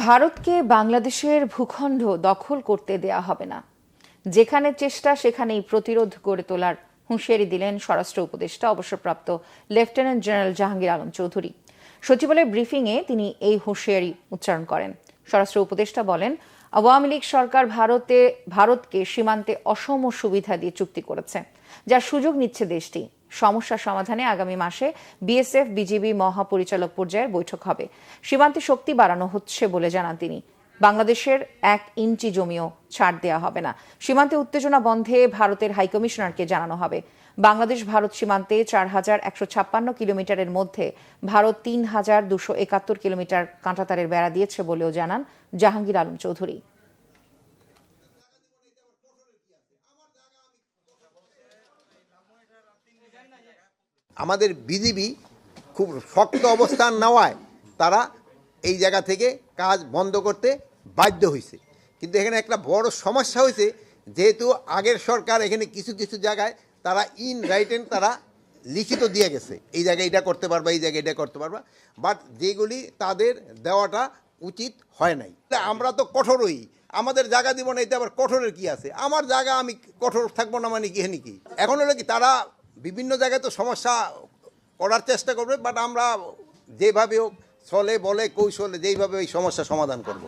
ভারতকে বাংলাদেশের ভূখণ্ড দখল করতে দেয়া হবে না। যেখানে চেষ্টা সেখানেই প্রতিরোধ গড়ে তোলার হুঁশিয়ারি দিলেন স্বরাষ্ট্র উপদেষ্টা অবসরপ্রাপ্ত লেফটেন্যান্ট জেনারেল জাহাঙ্গীর আলম চৌধুরী। সচিবালয় ব্রিফিংয়ে তিনি এই হুঁশিয়ারি উচ্চারণ করেন। স্বরাষ্ট্র উপদেষ্টা বলেন, আওয়ামী লীগ সরকার ভারতকে সীমান্তে অসম সুবিধা দিয়ে চুক্তি করেছে, যার সুযোগ নিচ্ছে দেশটি। সমস্যা সমাধানে আগামী মাসে বিএসএফ বিজিবি মহাপরিচালক পর্যায়ের বৈঠক হবে। সীমান্তে শক্তি বাড়ানো হচ্ছে বলে জানান তিনি। বাংলাদেশের 1 ইঞ্চি জমিও ছাড় দেওয়া হবে না। সীমান্তে উত্তেজনা বন্ধে ভারতের হাইকমিশনারকে জানানো হবে। বাংলাদেশ ভারত সীমান্তে 4156 কিলোমিটারের মধ্যে ভারত 3271 কিলোমিটার কাঁটাতারের বেড়া দিয়েছে বলেও জানান জাহাঙ্গীর আলম চৌধুরী। আমাদের বিজিবি খুব শক্ত অবস্থান নেওয়ায় তারা এই জায়গা থেকে কাজ বন্ধ করতে বাধ্য হয়েছে। কিন্তু এখানে একটা বড় সমস্যা হয়েছে, যেহেতু আগের সরকার এখানে কিছু কিছু জায়গায় তারা ইন রাইটেন তারা লিখিত দিয়ে গেছে, এই জায়গায় এটা করতে পারবা, এই জায়গায় এটা করতে পারবা, বাট যেগুলি তাদের দেওয়াটা উচিত হয় নাই। আমরা তো কঠোরই, আমাদের জায়গা দিব না, এতে আবার কঠোরের কি আছে? আমার জায়গা আমি কঠোর থাকবো না মানে কি কি? এখন হলো কি, তারা বিভিন্ন জায়গায় তো সমস্যা করার চেষ্টা করবে, বাট আমরা যেভাবে হোক ছলে বলে কৌশলে যেইভাবে ওই সমস্যা সমাধান করব।